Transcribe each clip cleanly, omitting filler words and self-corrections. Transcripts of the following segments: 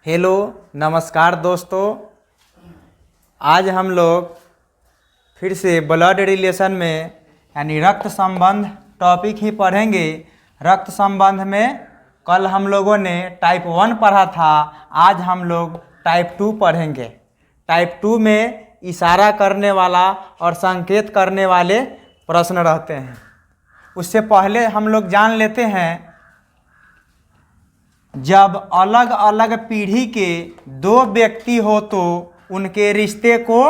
Hello नमस्कार दोस्तों। आज हम लोग फिर से ब्लड रिलेशन में यानी रक्त संबंध टॉपिक ही पढ़ेंगे। रक्त संबंध में कल हम लोगों ने टाइप 1 पढ़ा था, आज हम लोग टाइप 2 पढ़ेंगे। टाइप 2 में इशारा करने वाला और संकेत करने वाले प्रश्न रहते हैं। उससे पहले हम लोग जान लेते हैं, जब अलग अलग पीढ़ी के दो व्यक्ति हो तो उनके रिश्ते को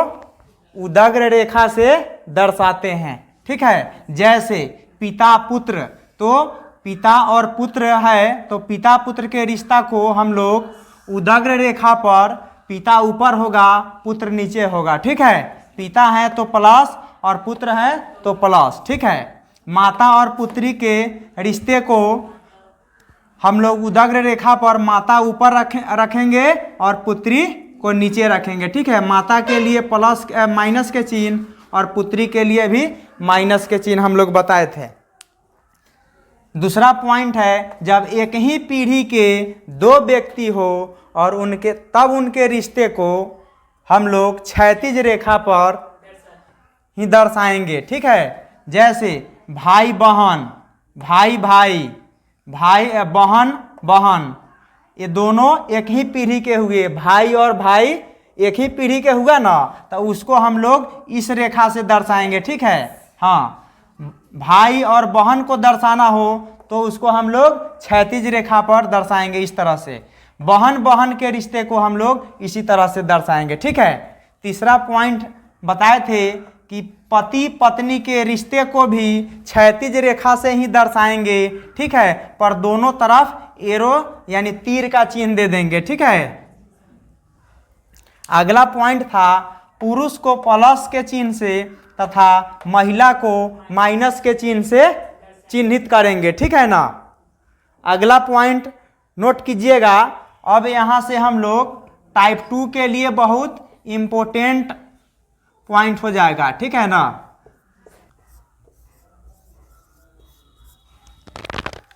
उदग्र रेखा से दर्शाते हैं। ठीक है, जैसे पिता पुत्र, तो पिता और पुत्र है तो पिता पुत्र के रिश्ता को हम लोग उदग्र रेखा पर, पिता ऊपर होगा पुत्र नीचे होगा। ठीक है, पिता है तो प्लस और पुत्र है तो प्लस। ठीक है, माता और पुत्री के रिश्ते को हम लोग उदग्र रेखा पर माता ऊपर रखेंगे और पुत्री को नीचे रखेंगे। ठीक है, माता के लिए प्लस माइनस के चिन्ह और पुत्री के लिए भी माइनस के चिन्ह हम लोग बताए थे। दूसरा पॉइंट है, जब एक ही पीढ़ी के दो व्यक्ति हो और उनके रिश्ते को हम लोग क्षैतिज रेखा पर ही दर्शाएंगे। ठीक है, जैसे भाई बहन, भाई भाई, भाई बहन बहन, ये दोनों एक ही पीढ़ी के हुए। भाई और भाई एक ही पीढ़ी के हुआ ना, तो उसको हम लोग इस रेखा से दर्शाएंगे। ठीक है, हाँ, भाई और बहन को दर्शाना हो तो उसको हम लोग क्षैतिज रेखा पर दर्शाएंगे इस तरह से। बहन बहन के रिश्ते को हम लोग इसी तरह से दर्शाएंगे। ठीक है, तीसरा पॉइंट बताए थे कि पति पत्नी के रिश्ते को भी क्षैतिज रेखा से ही दर्शाएंगे। ठीक है, पर दोनों तरफ एरो यानी तीर का चिन्ह दे देंगे। ठीक है, अगला पॉइंट था, पुरुष को प्लस के चिन्ह से तथा महिला को माइनस के चिन्ह से चिन्हित करेंगे। ठीक है ना। अगला पॉइंट नोट कीजिएगा। अब यहाँ से हम लोग टाइप 2 के लिए बहुत इम्पोर्टेंट पॉइंट हो जाएगा। ठीक है ना।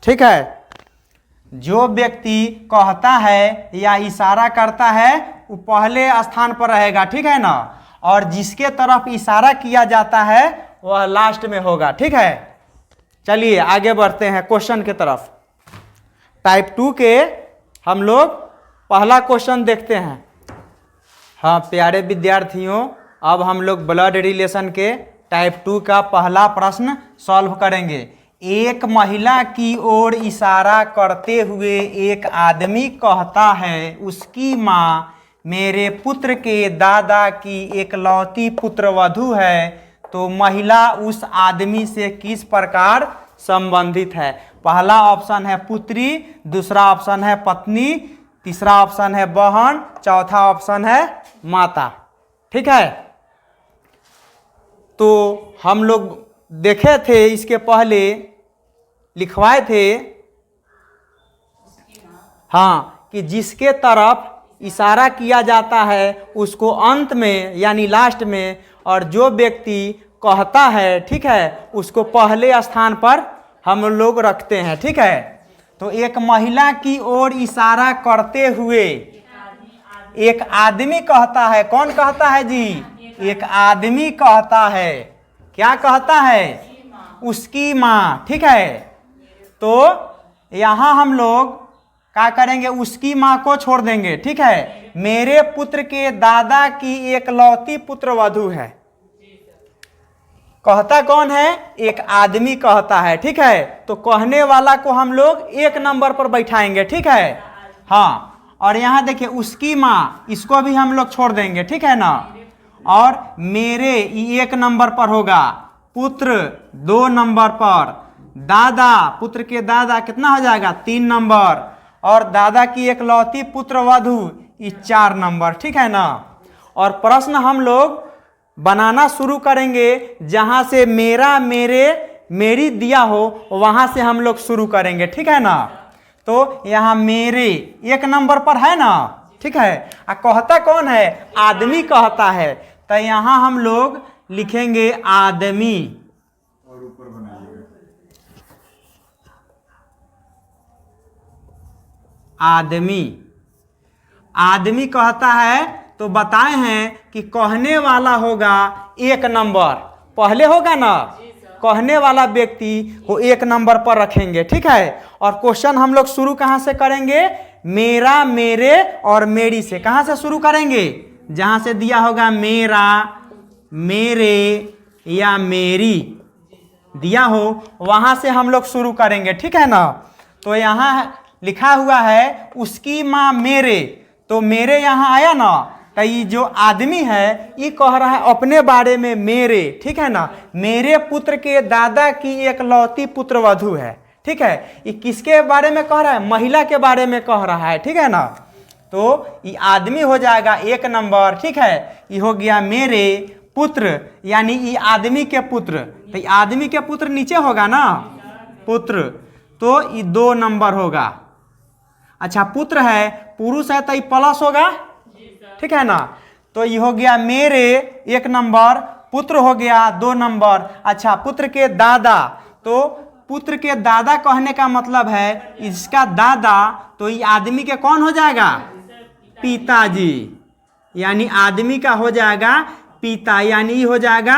ठीक है, जो व्यक्ति कहता है या इशारा करता है वो पहले स्थान पर रहेगा। ठीक है ना, और जिसके तरफ इशारा किया जाता है वह लास्ट में होगा। ठीक है, चलिए आगे बढ़ते हैं क्वेश्चन की तरफ। टाइप 2 के हम लोग पहला क्वेश्चन देखते हैं। हाँ प्यारे विद्यार्थियों, अब हम लोग ब्लड रिलेशन के टाइप 2 का पहला प्रश्न सॉल्व करेंगे। एक महिला की ओर इशारा करते हुए एक आदमी कहता है, उसकी माँ मेरे पुत्र के दादा की एकलौती पुत्रवधू है, तो महिला उस आदमी से किस प्रकार संबंधित है। पहला ऑप्शन है पुत्री, दूसरा ऑप्शन है पत्नी, तीसरा ऑप्शन है बहन, चौथा ऑप्शन है माता। ठीक है, तो हम लोग देखे थे, इसके पहले लिखवाए थे, हाँ, कि जिसके तरफ इशारा किया जाता है उसको अंत में यानी लास्ट में, और जो व्यक्ति कहता है, ठीक है, उसको पहले स्थान पर हम लोग रखते हैं। ठीक है, तो एक महिला की ओर इशारा करते हुए एक आदमी कहता है। कौन कहता है जी? एक आदमी कहता है। क्या कहता है? उसकी माँ। ठीक है, तो यहाँ हम लोग क्या करेंगे, उसकी माँ को छोड़ देंगे। ठीक है, मेरे पुत्र के दादा की एकलौती पुत्रवधू है। कहता कौन है? एक आदमी कहता है। ठीक है, तो कहने वाला को हम लोग एक नंबर पर बैठाएंगे। ठीक है, हाँ, और यहाँ देखिए उसकी माँ, इसको भी हम लोग छोड़ देंगे। ठीक है ना, और मेरे एक नंबर पर होगा, पुत्र 2 नंबर पर, दादा, पुत्र के दादा कितना हो जाएगा 3 नंबर, और दादा की एकलौती पुत्रवधू 4 नंबर। ठीक है ना, और प्रश्न हम लोग बनाना शुरू करेंगे जहां से मेरा मेरे मेरी दिया हो वहां से हम लोग शुरू करेंगे। ठीक है ना, तो यहाँ मेरे 1 नंबर पर है ना। ठीक है, कहता कौन है? आदमी कहता है, तो यहाँ हम लोग लिखेंगे आदमी, और ऊपर बनाइएगा आदमी, आदमी कहता है तो बताए हैं कि कहने वाला होगा 1 नंबर, पहले होगा ना, कहने वाला व्यक्ति को 1 नंबर पर रखेंगे, ठीक है। और क्वेश्चन हम लोग शुरू कहाँ से करेंगे, मेरा, मेरे और मेरी से। कहाँ से शुरू करेंगे, जहाँ से दिया होगा मेरा, मेरे या मेरी दिया हो वहाँ से हम लोग शुरू करेंगे, ठीक है ना। तो यहाँ लिखा हुआ है उसकी माँ मेरे, तो मेरे यहाँ आया ना, तो ये जो आदमी है ये कह रहा है अपने बारे में मेरे, ठीक है ना। मेरे पुत्र के दादा की एकलौती पुत्रवधू है, ठीक है। ये किसके बारे में कह रहा है, महिला के बारे में कह रहा है, ठीक है ना। तो ये आदमी हो जाएगा 1 नंबर, ठीक है। ये हो गया मेरे पुत्र, यानी ये आदमी के पुत्र, तो ये आदमी के पुत्र नीचे होगा ना, पुत्र, तो ये 2 नंबर होगा। अच्छा, पुत्र है, पुरुष है तो ये प्लस होगा, ठीक है ना। तो ये हो गया मेरे 1 नंबर, पुत्र हो गया 2 नंबर। अच्छा, पुत्र के दादा, तो पुत्र के दादा कहने का मतलब है इसका दादा, तो ये आदमी के कौन हो जाएगा, पिताजी, यानी आदमी का हो जाएगा पिता, यानी हो जाएगा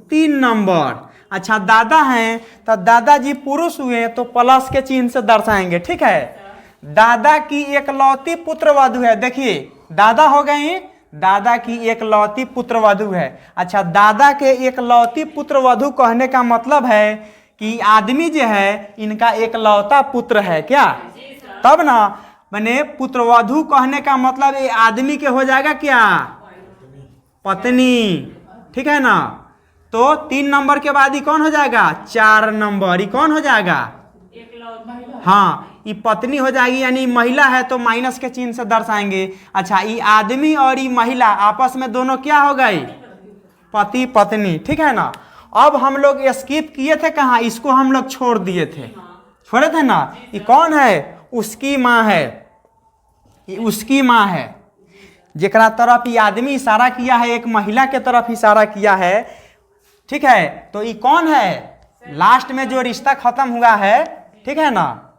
3 नंबर। अच्छा, दादा हैं तो दादाजी पुरुष हुए तो प्लस के चिन्ह से दर्शाएंगे, ठीक है। दादा की एकलौती पुत्रवधू है, देखिए दादा हो गई, दादा की एकलौती पुत्रवधू है। अच्छा, दादा के एकलौती पुत्रवधू कहने का मतलब है कि आदमी जो है इनका एकलौता पुत्र है क्या, तब ना, मैंने पुत्रवधू कहने का मतलब ये आदमी के हो जाएगा क्या, पत्नी, ठीक है ना। तो 3 नंबर के बाद ये कौन हो जाएगा, 4 नंबर, ये कौन हो जाएगा, हाँ, ये पत्नी हो जाएगी, यानी महिला है तो माइनस के चिन्ह से दर्शाएंगे। अच्छा, ये आदमी और ये महिला आपस में दोनों क्या हो गई, पति पत्नी, ठीक है ना। अब हम लोग स्किप किए थे कहाँ, इसको हम लोग छोड़ दिए थे, छोड़े थे ना। ये कौन है, उसकी माँ है, ये उसकी माँ है, जेकरा तरफ ये आदमी इशारा किया है, एक महिला के तरफ इशारा किया है, ठीक है। तो ये कौन है, लास्ट में जो रिश्ता खत्म हुआ है, ठीक है ना,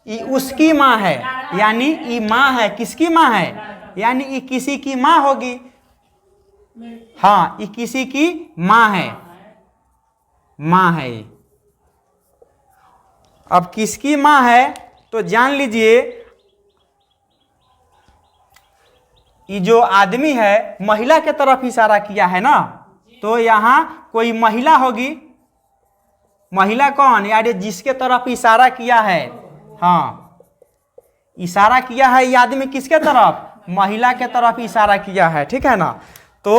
ये उसकी माँ है, यानी ये माँ है, किसकी माँ है, यानी ये किसी की माँ होगी, हाँ, ये किसी की माँ है, माँ है ये। अब किसकी माँ है तो जान लीजिए, ये जो आदमी है महिला के तरफ इशारा किया है ना, तो यहाँ कोई महिला होगी, महिला कौन, यानी जिसके तरफ इशारा किया है, हाँ, इशारा किया है ये आदमी किसके तरफ, महिला के तरफ इशारा किया है, ठीक है ना। तो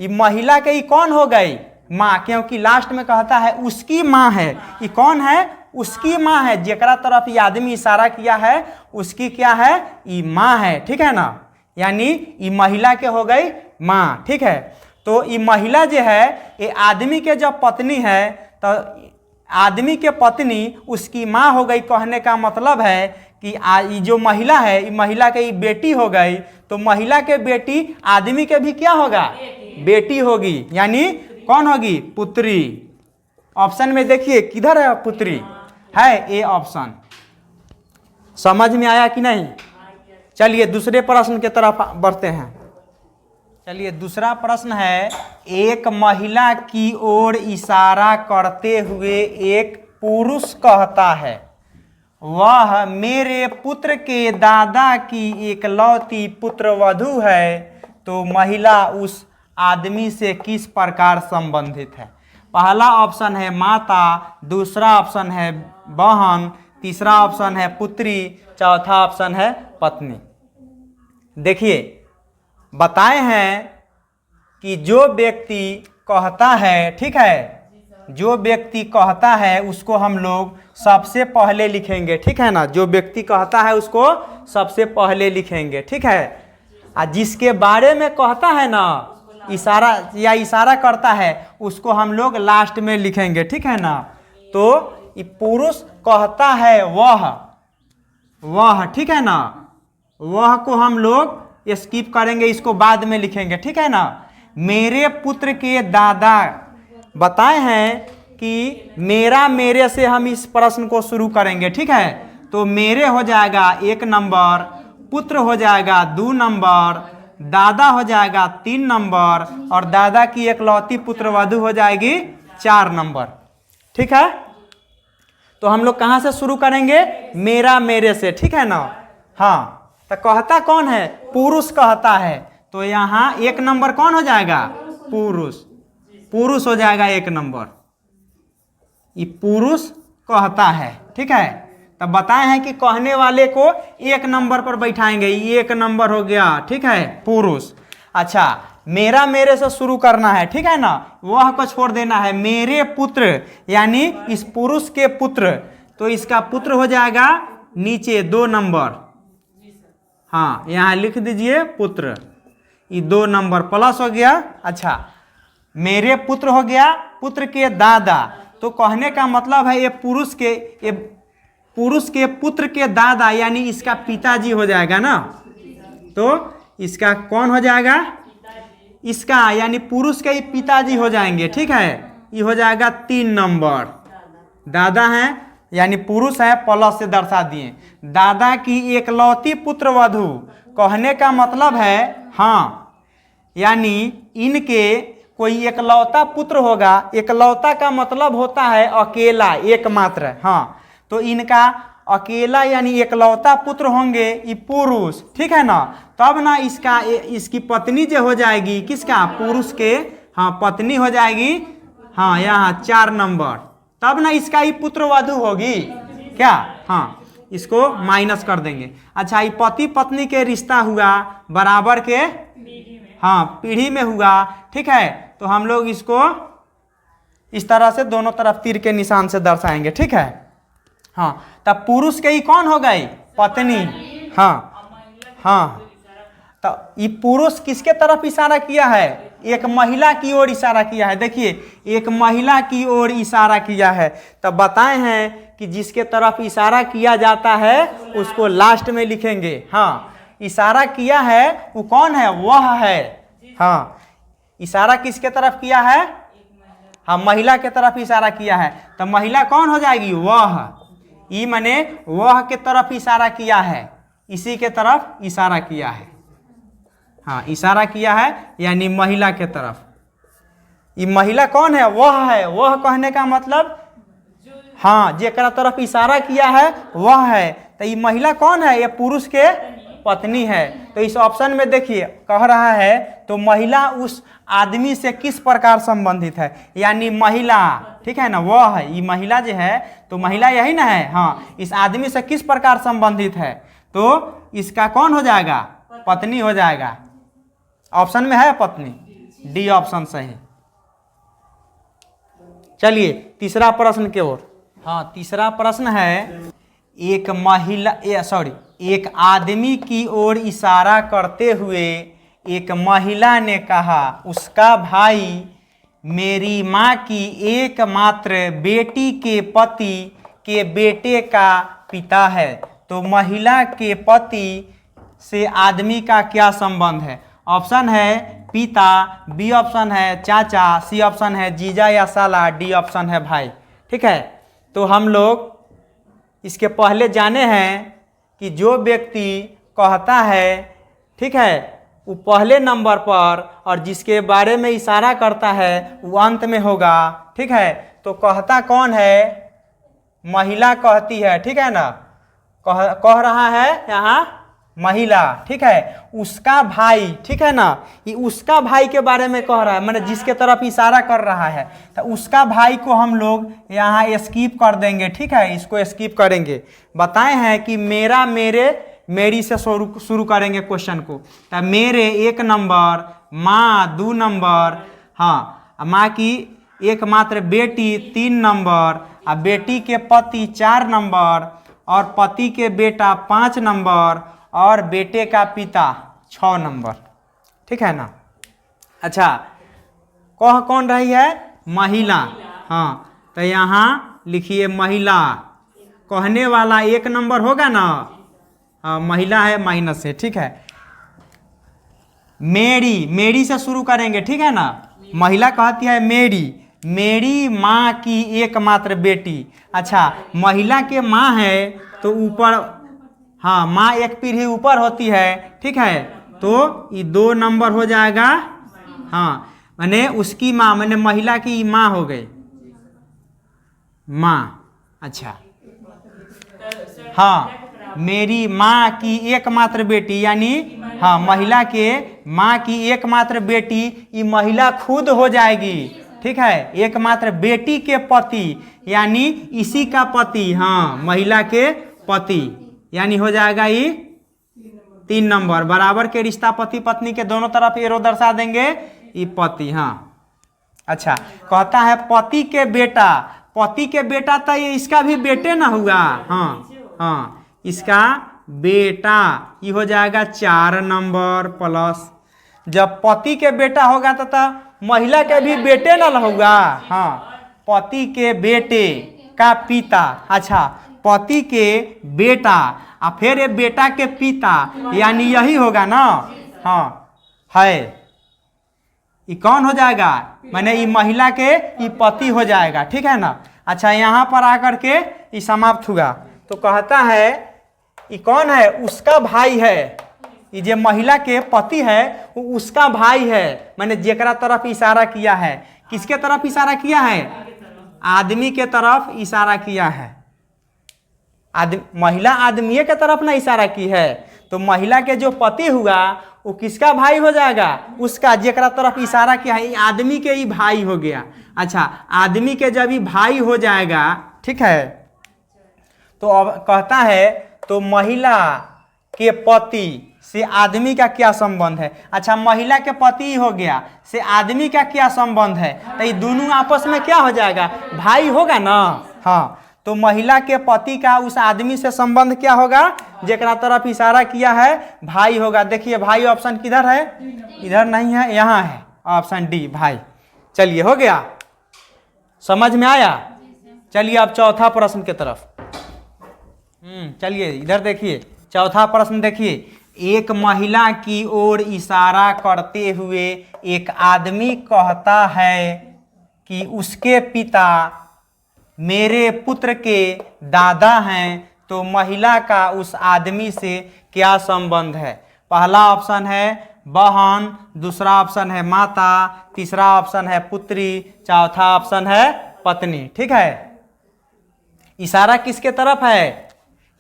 ये महिला के ये कौन हो गई, माँ, क्योंकि लास्ट में कहता है उसकी माँ है, ये कौन है, उसकी माँ है, जेकरा तरफ ये आदमी इशारा किया है उसकी क्या है, ये माँ है, ठीक है ना, यानी ये महिला के हो गई माँ, ठीक है। तो ये महिला जो है ये आदमी के जब पत्नी है तो आदमी के पत्नी उसकी माँ हो गई, कहने का मतलब है कि ये जो महिला है ये महिला के ये बेटी हो गई, तो महिला के बेटी आदमी के भी क्या होगा, बेटी होगी, यानी कौन होगी, पुत्री। ऑप्शन में देखिए किधर है पुत्री, है ए ऑप्शन। समझ में आया कि नहीं। चलिए दूसरे प्रश्न की तरफ बढ़ते हैं। चलिए दूसरा प्रश्न है, एक महिला की ओर इशारा करते हुए एक पुरुष कहता है वह मेरे पुत्र के दादा की एकलौती पुत्रवधू है, तो महिला उस आदमी से किस प्रकार संबंधित है। पहला ऑप्शन है माता, दूसरा ऑप्शन है बहन, तीसरा ऑप्शन है पुत्री, चौथा ऑप्शन है पत्नी। देखिए बताए हैं कि जो व्यक्ति कहता है, ठीक है, जो व्यक्ति कहता है उसको हम लोग सबसे पहले लिखेंगे, ठीक है ना, जो व्यक्ति कहता है उसको सबसे पहले लिखेंगे, ठीक है। और जिसके बारे में कहता है ना, इशारा या इशारा करता है उसको हम लोग लास्ट में लिखेंगे, ठीक है ना। तो ये पुरुष कहता है वह, ठीक है ना, वह को हम लोग स्किप करेंगे, इसको बाद में लिखेंगे, ठीक है ना। मेरे पुत्र के दादा बताए हैं कि मेरा मेरे से हम इस प्रश्न को शुरू करेंगे, ठीक है। तो मेरे हो जाएगा 1 नंबर, पुत्र हो जाएगा 2 नंबर, दादा हो जाएगा 3 नंबर और दादा की एकलौती पुत्र वधु हो जाएगी 4 नंबर। ठीक है, तो हम लोग कहाँ से शुरू करेंगे? मेरा मेरे से, ठीक है ना। हाँ, तो कहता कौन है? पुरुष कहता है, तो यहाँ 1 नंबर कौन हो जाएगा? पुरुष, पुरुष हो जाएगा 1 नंबर, ये पुरुष कहता है। ठीक है, तब बताए हैं कि कहने वाले को 1 नंबर पर बैठाएंगे, ये 1 नंबर हो गया। ठीक है, पुरुष। अच्छा, मेरा मेरे से शुरू करना है, ठीक है ना, वह को छोड़ देना है। मेरे पुत्र यानी इस पुरुष के पुत्र, तो इसका पुत्र हो जाएगा नीचे 2 नंबर। हाँ, यहाँ लिख दीजिए पुत्र, ये 2 नंबर प्लस हो गया। अच्छा, मेरे पुत्र हो गया, पुत्र के दादा, तो कहने का मतलब है ये पुरुष के पुत्र के दादा यानी इसका पिताजी हो जाएगा ना। तो इसका कौन हो जाएगा? इसका यानी पुरुष के ही पिताजी हो जाएंगे। ठीक है, ये हो जाएगा 3 नंबर। दादा हैं यानी पुरुष है, प्लस से दर्शा दिए। दादा की एकलौती पुत्र वधु, कहने का मतलब है हाँ, यानी इनके कोई एकलौता पुत्र होगा। एकलौता का मतलब होता है अकेला, एकमात्र। हाँ, तो इनका अकेला यानी एकलौता पुत्र होंगे ये पुरुष। ठीक है ना, तब ना इसकी पत्नी जो हो जाएगी, किसका? पुरुष के हाँ पत्नी हो जाएगी। हाँ, यहाँ 4 नंबर, तब ना इसका ही पुत्र वधु होगी क्या? हाँ, इसको माइनस कर देंगे। अच्छा, ये पति पत्नी के रिश्ता हुआ बराबर के हाँ पीढ़ी में हुआ। ठीक है, तो हम लोग इसको इस तरह से दोनों तरफ तीर के निशान से दर्शाएंगे। ठीक है, हाँ, तब पुरुष के ही कौन हो गई? पत्नी। हाँ हाँ, तो ये पुरुष किसके तरफ इशारा किया है? एक महिला की ओर इशारा किया है। देखिए, एक महिला की ओर इशारा किया है। तब बताए हैं कि जिसके तरफ इशारा किया जाता है उसको लास्ट में लिखेंगे। हाँ, इशारा किया है वो कौन है? वह है। हाँ, इशारा किसके तरफ किया है? हाँ, महिला के तरफ इशारा किया है। तो महिला कौन हो जाएगी? वह। ई माने वह के तरफ इशारा किया है, इसी के तरफ इशारा किया है। हाँ, इशारा किया है यानी महिला के तरफ। ये महिला कौन है? वह है। वह कहने का मतलब हाँ, जेकरा तरफ इशारा किया है वह है। तो ये महिला कौन है? ये पुरुष के पत्नी है। तो इस ऑप्शन में देखिए कह रहा है तो महिला उस आदमी से किस प्रकार संबंधित है, यानी महिला। ठीक है ना, वह है, ये महिला जो है तो महिला यही ना है। हाँ, इस आदमी से किस प्रकार संबंधित है, तो इसका कौन हो जाएगा? पत्नी हो जाएगा। ऑप्शन में है पत्नी, डी ऑप्शन सही। चलिए तीसरा प्रश्न की ओर। हाँ, तीसरा प्रश्न है, एक आदमी की ओर इशारा करते हुए एक महिला ने कहा, उसका भाई मेरी माँ की एकमात्र बेटी के पति के बेटे का पिता है। तो महिला के पति से आदमी का क्या संबंध है? ऑप्शन है पिता, बी ऑप्शन है चाचा, सी ऑप्शन है जीजा या साला, डी ऑप्शन है भाई। ठीक है, तो हम लोग इसके पहले जाने हैं कि जो व्यक्ति कहता है, ठीक है, वो पहले नंबर पर और जिसके बारे में इशारा करता है वो अंत में होगा। ठीक है, तो कहता कौन है? महिला कहती है। ठीक है ना, कह रहा है यहाँ महिला। ठीक है, उसका भाई। ठीक है ना, ये उसका भाई के बारे में कह रहा है, मैंने जिसके तरफ इशारा कर रहा है। तो उसका भाई को हम लोग यहाँ स्किप कर देंगे। ठीक है, इसको स्किप करेंगे। बताए हैं कि मेरा मेरे मेरी से शुरू करेंगे क्वेश्चन को। तो मेरे 1 नंबर, माँ 2 नंबर, हाँ, माँ की एकमात्र बेटी 3 नंबर, और बेटी के पति 4 नंबर, और पति के बेटा 5 नंबर, और बेटे का पिता 6 नंबर। ठीक है ना। अच्छा, कह कौन रही है? महिला। हाँ, तो यहाँ लिखिए महिला। कहने वाला 1 नंबर होगा ना। हाँ, महिला है, माइनस है। ठीक है, मेरी से शुरू करेंगे। ठीक है ना, महिला कहती है मेरी माँ की एकमात्र बेटी। अच्छा, महिला के माँ है तो ऊपर हाँ माँ एक पीढ़ी ऊपर होती है, ठीक है, तो ये 2 नंबर हो जाएगा। हाँ मैंने उसकी माँ, मैंने महिला की माँ हो गई माँ। अच्छा हाँ मेरी माँ की एकमात्र बेटी, यानी हाँ महिला के माँ की एकमात्र बेटी, ये महिला खुद हो जाएगी, ठीक है, एकमात्र बेटी के पति यानी इसी का पति, हाँ महिला के पति, यानी हो जाएगा ये 3 नंबर। बराबर के रिश्ता पति पत्नी के दोनों तरफ एरो दर्शा देंगे, ये पति। हाँ अच्छा कहता है पति के बेटा, पति के बेटा तो ये इसका भी बेटे ना हुआ, हाँ हाँ इसका बेटा, ये हो जाएगा 4 नंबर प्लस। जब पति के बेटा होगा तो महिला के भी बेटे ना होगा, हाँ पति के बेटे का पिता। अच्छा पति के बेटा और फिर ये बेटा के पिता, यानी यही होगा ना, हाँ है, ये कौन हो जाएगा, मैंने ये महिला के ये पति हो जाएगा, ठीक है ना। अच्छा यहाँ पर आकर के ये समाप्त हुआ, तो कहता है ये कौन है, उसका भाई है, ये जो महिला के पति है वो उसका भाई है, मैंने जेकरा तरफ इशारा किया है, किसके तरफ इशारा किया है, आदमी के तरफ इशारा किया है, महिला आदमी के तरफ ना इशारा की है, तो महिला के जो पति हुआ वो किसका भाई हो जाएगा, उसका, जेकरा तरफ इशारा किया है, आदमी के ही भाई हो गया। अच्छा आदमी के जब ही भाई हो जाएगा, ठीक है, तो अब कहता है तो महिला के पति से आदमी का क्या संबंध है। अच्छा महिला के पति हो गया से आदमी का क्या संबंध है, तो ये दोनों आपस में क्या हो जाएगा, भाई होगा ना। हाँ तो महिला के पति का उस आदमी से संबंध क्या होगा, जेकरा तरफ इशारा किया है, भाई होगा। देखिए भाई ऑप्शन किधर है, इधर नहीं है, यहाँ है ऑप्शन डी भाई। चलिए हो गया, समझ में आया। चलिए अब चौथा प्रश्न के तरफ, चलिए इधर देखिए, चौथा प्रश्न देखिए। एक महिला की ओर इशारा करते हुए एक आदमी कहता है कि उसके पिता मेरे पुत्र के दादा हैं, तो महिला का उस आदमी से क्या संबंध है। पहला ऑप्शन है बहन, दूसरा ऑप्शन है माता, तीसरा ऑप्शन है पुत्री, चौथा ऑप्शन है पत्नी, ठीक है। इशारा किसके तरफ है,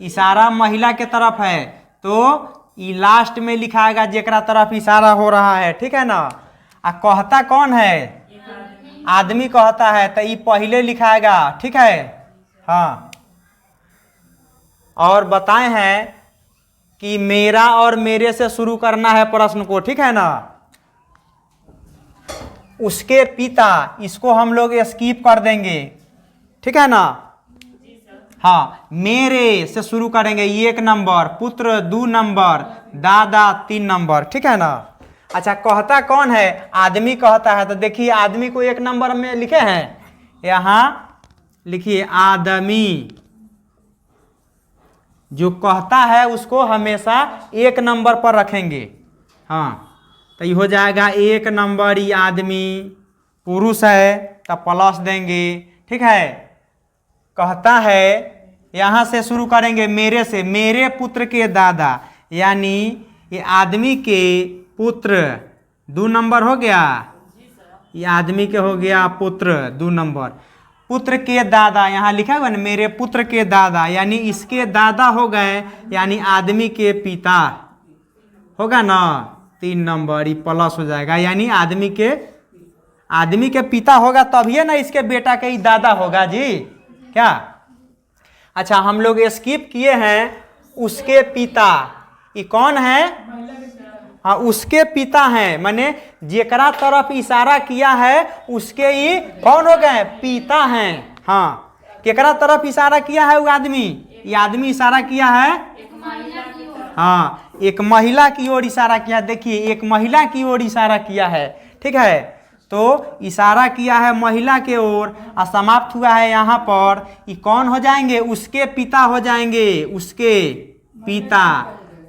इशारा महिला के तरफ है, तो ये लास्ट में लिखाएगा जेकरा तरफ इशारा हो रहा है, ठीक है ना। कहता कौन है, आदमी कहता है, तो ये पहले लिखाएगा, ठीक है। हाँ और बताए हैं कि मेरा और मेरे से शुरू करना है प्रश्न को, ठीक है ना। उसके पिता, इसको हम लोग स्किप कर देंगे, ठीक है ना। हाँ मेरे से शुरू करेंगे 1 नंबर, पुत्र 2 नंबर, दादा 3 नंबर, ठीक है ना। अच्छा कहता कौन है, आदमी कहता है, तो देखिए आदमी को 1 नंबर में लिखे हैं, यहाँ लिखिए आदमी, जो कहता है उसको हमेशा 1 नंबर पर रखेंगे। हाँ तो ये हो जाएगा 1 नंबर, ये आदमी, पुरुष है तो प्लस देंगे, ठीक है। कहता है यहाँ से शुरू करेंगे मेरे से, मेरे पुत्र के दादा, यानी ये आदमी के पुत्र 2 नंबर हो गया, ये आदमी के हो गया पुत्र 2 नंबर, पुत्र के दादा, यहाँ लिखा हुआ ना मेरे पुत्र के दादा, यानी इसके दादा हो गए, यानी आदमी के पिता होगा ना 3 नंबर, ये प्लस हो जाएगा, यानी आदमी के पिता होगा तभी ना इसके बेटा के ही दादा होगा जी, क्या। अच्छा हम लोग स्किप किए हैं उसके पिता, ये कौन है, हाँ उसके पिता हैं, माने जेकरा तरफ इशारा किया है उसके ही कौन हो गए, पिता हैं। हाँ केकरा तरफ इशारा किया है वो आदमी, ये आदमी इशारा किया है, हाँ एक महिला की ओर इशारा किया, देखिए एक महिला की ओर इशारा किया है, ठीक है। तो इशारा किया है महिला के ओर और समाप्त हुआ है यहाँ पर, ये कौन हो जाएंगे, उसके पिता हो जाएंगे, उसके पिता।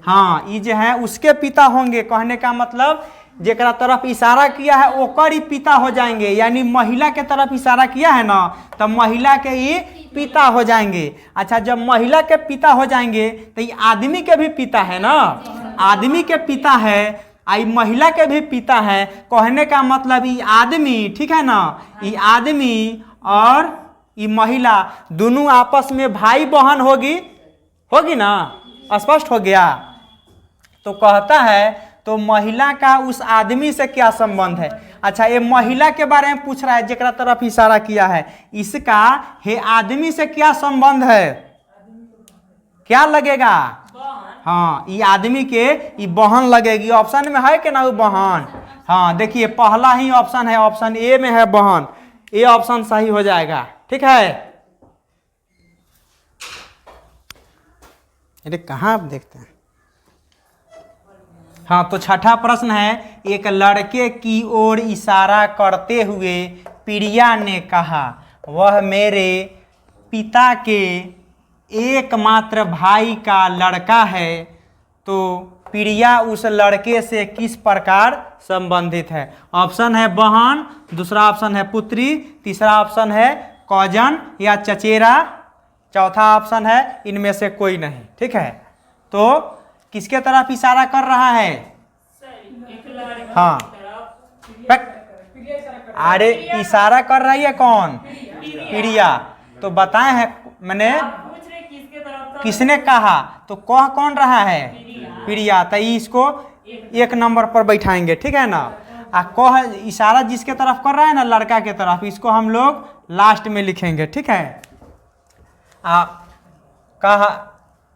हाँ ये जो है उसके पिता होंगे, कहने का मतलब जेकरा तरफ इशारा किया है ओकर ही पिता हो जाएंगे, यानी महिला के तरफ इशारा किया है ना तो महिला के ही पिता हो जाएंगे। अच्छा, जब महिला के पिता हो जाएंगे तो ये आदमी के भी पिता है ना, आदमी के पिता है, आई महिला के भी पिता है। कहने का मतलब ये आदमी, ठीक है ना, ये आदमी और ये महिला दोनों आपस में भाई बहन होगी ना, स्पष्ट हो गया। तो कहता है तो महिला का उस आदमी से क्या संबंध है। अच्छा, ये महिला के बारे में पूछ रहा है जेकरा तरफ इशारा किया है, इसका हे आदमी से क्या संबंध है, क्या लगेगा, हाँ ये आदमी के ये बहन लगेगी। ऑप्शन में है कि ना वो बहन, हाँ देखिए पहला ही ऑप्शन है, ऑप्शन ए में है बहन, ये ऑप्शन सही हो जाएगा। ठीक है, अरे कहाँ आप देखते हैं। हाँ, तो छठा प्रश्न है, एक लड़के की ओर इशारा करते हुए प्रिया ने कहा वह मेरे पिता के एकमात्र भाई का लड़का है। तो प्रिया उस लड़के से किस प्रकार संबंधित है। ऑप्शन है बहन, दूसरा ऑप्शन है पुत्री, तीसरा ऑप्शन है कौजन या चचेरा, चौथा ऑप्शन है इनमें से कोई नहीं। ठीक है, तो किसके तरफ इशारा कर रहा है, हाँ अरे इशारा कर रही है कौन, प्रिया। तो बताए हैं मैंने किसने कहा, तो कह कौन रहा है, प्रिया, तो इसको एक नंबर पर बैठाएंगे। ठीक है ना, कह इशारा जिसके तरफ कर रहा है ना लड़का के तरफ, इसको हम लोग लास्ट में लिखेंगे। ठीक है, कहा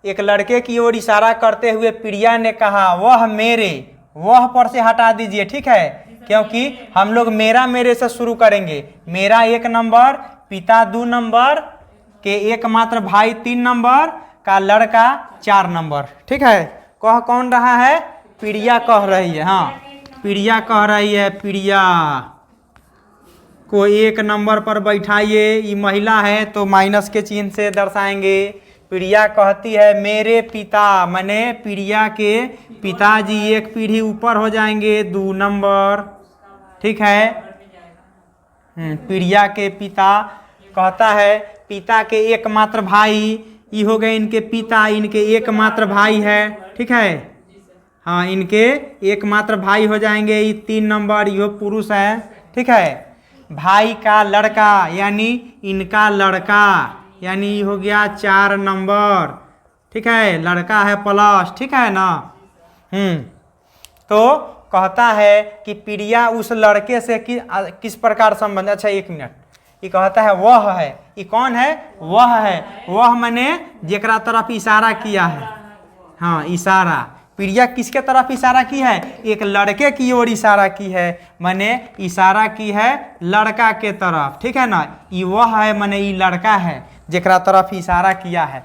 एक लड़के की ओर इशारा करते हुए प्रिया ने कहा वह मेरे, वह पर से हटा दीजिए। ठीक है, क्योंकि हम लोग मेरे से शुरू करेंगे। मेरा 1 नंबर, पिता 2 नंबर, के एकमात्र भाई 3 नंबर, का लड़का 4 नंबर। ठीक है, कह कौन रहा है, प्रिया कह रही है, हाँ प्रिया कह रही है। प्रिया को 1 नंबर पर बैठाइए, ये महिला है तो माइनस के चिन्ह से दर्शाएंगे। प्रिया कहती है मेरे पिता, माने प्रिया के पिताजी 1 पीढ़ी ऊपर हो जाएंगे, 2 नंबर। ठीक है, प्रिया के पिता कहता है पिता के एकमात्र भाई, ये हो गए इनके पिता, इनके एकमात्र भाई है। ठीक है, हाँ इनके एकमात्र भाई हो जाएंगे, ये 3 नंबर, यो पुरुष है। ठीक है, भाई का लड़का यानी इनका लड़का, यानी हो गया 4 नंबर। ठीक है, लड़का है प्लस। ठीक है ना, तो कहता है कि प्रिया उस लड़के से किस प्रकार संबंध। अच्छा 1 मिनट, ये कहता है वह है, ये कौन है, वह है, वह मैंने जेकरा तरफ इशारा किया है, हाँ इशारा। प्रिया किसके तरफ इशारा की है, एक लड़के की ओर इशारा की है, मैंने इशारा की है लड़का के तरफ। ठीक है ना, ये वह है मैंने ये लड़का है जेकरा तरफ इशारा किया है।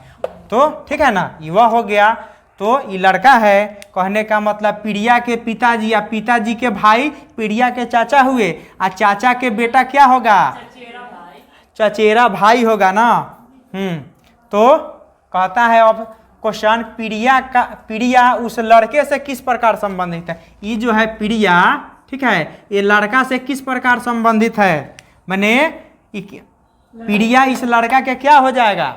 तो ठीक है ना, ये वह हो गया, तो ये लड़का है। कहने का मतलब प्रिया के पिताजी या पिताजी के भाई प्रिया के चाचा हुए, और चाचा के बेटा क्या होगा, चचेरा भाई होगा ना। तो कहता है अब क्वेश्चन, प्रिया उस लड़के से किस प्रकार संबंधित है। ये जो है प्रिया, ठीक है, ये लड़का से किस प्रकार संबंधित है, मैंने प्रिया इस लड़का के क्या हो जाएगा,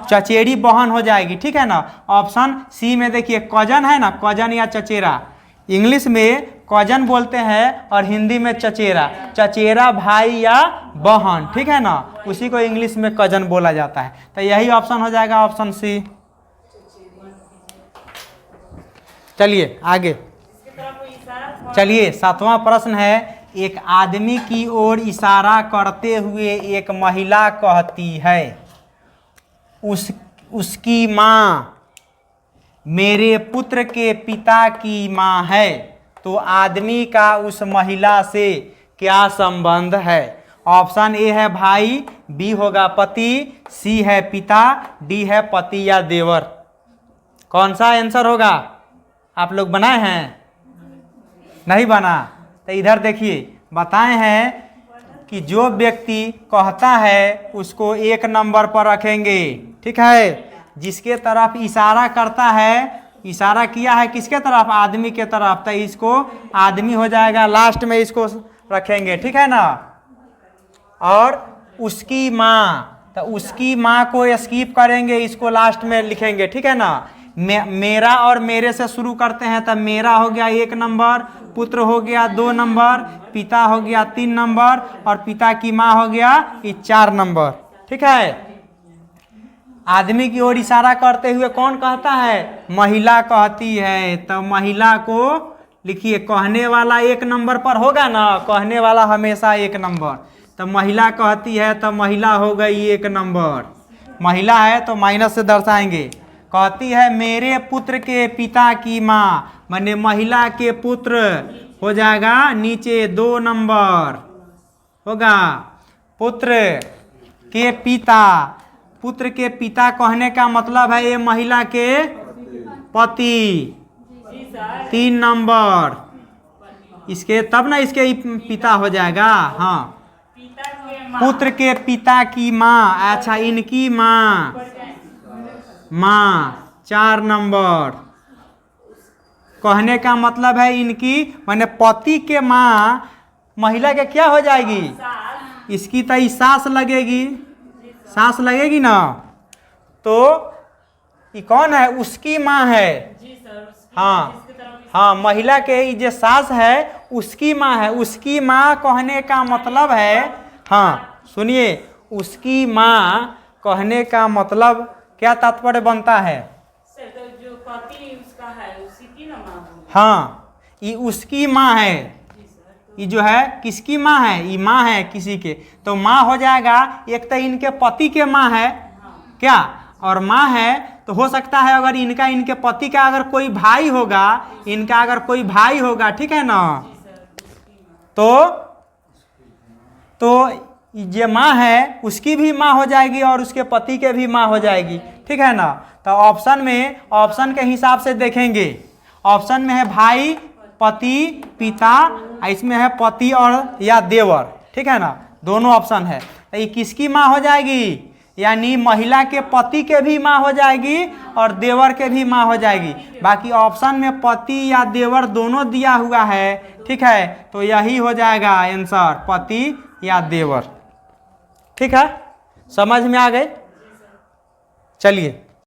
चचेरी बहन हो जाएगी। ठीक है ना, ऑप्शन सी में देखिए कजन है ना, कजन या चचेरा, इंग्लिश में कजन बोलते हैं और हिंदी में चचेरा, चचेरा भाई या बहन। ठीक है ना, उसी को इंग्लिश में कजन बोला जाता है। तो यही ऑप्शन हो जाएगा, ऑप्शन सी। चलिए आगे, चलिए 7वां प्रश्न है, एक आदमी की ओर इशारा करते हुए एक महिला कहती है उसकी माँ मेरे पुत्र के पिता की माँ है। तो आदमी का उस महिला से क्या संबंध है। ऑप्शन ए है भाई, बी होगा पति, सी है पिता, डी है पति या देवर। कौन सा आंसर होगा, आप लोग बनाए हैं, नहीं बना। तो इधर देखिए बताए हैं कि जो व्यक्ति कहता है उसको 1 नंबर पर रखेंगे। ठीक है, जिसके तरफ इशारा करता है इशारा किया है किसके तरफ, आदमी के तरफ, तो इसको आदमी हो जाएगा, लास्ट में इसको रखेंगे, ठीक है ना। और उसकी माँ, तो उसकी माँ को स्किप करेंगे, इसको लास्ट में लिखेंगे, ठीक है ना। मेरा और मेरे से शुरू करते हैं, तो मेरा हो गया 1 नंबर, पुत्र हो गया 2 नंबर, पिता हो गया 3 नंबर और पिता की माँ हो गया 4 नंबर, ठीक है। आदमी की ओर इशारा करते हुए कौन कहता है, महिला कहती है, तो महिला को लिखिए, कहने वाला 1 नंबर पर होगा ना, कहने वाला हमेशा 1 नंबर, तो महिला कहती है तो महिला हो गई 1 नंबर, महिला है तो माइनस से दर्शाएंगे। कहती है मेरे पुत्र के पिता की माँ, माने महिला के पुत्र हो जाएगा नीचे 2 नंबर होगा, पुत्र के पिता, पुत्र के पिता कहने का मतलब है ये महिला के पति, 3 नंबर, इसके तब ना इसके पिता हो जाएगा, हाँ, पुत्र के पिता की माँ, अच्छा इनकी माँ, माँ 4 नंबर, कहने का मतलब है इनकी, माने पति के माँ, महिला के क्या हो जाएगी, इसकी तो सास लगेगी, सास लगेगी ना, तो ये कौन है, उसकी माँ है, हाँ हाँ, महिला के जो सास है उसकी माँ है, उसकी माँ कहने का मतलब है, हाँ सुनिए, उसकी माँ कहने का मतलब क्या तात्पर्य बनता है, सर तो जो पति उसका है उसी की ना माँ होगी। हाँ ये उसकी माँ है, ये जो है किसकी माँ है, ये माँ है किसी के, तो माँ हो जाएगा, एक तो इनके पति के माँ है क्या, और माँ है, तो हो सकता है अगर इनका, इनके पति का अगर कोई भाई होगा, इनका अगर कोई भाई होगा, ठीक है ना, तो ये माँ है उसकी भी माँ हो जाएगी और उसके पति के भी माँ हो जाएगी, ठीक है ना। तो ऑप्शन में, ऑप्शन के हिसाब से देखेंगे, ऑप्शन में है भाई, पति, पिता, इसमें है पति और या देवर, ठीक है ना, दोनों ऑप्शन है। तो ये किसकी माँ हो जाएगी, यानी महिला के पति के भी माँ हो जाएगी और देवर के भी माँ हो जाएगी। बाकी ऑप्शन में पति या देवर दोनों दिया हुआ है, ठीक है, तो यही हो जाएगा आंसर, पति या देवर, ठीक है, समझ में आ गए। चलिए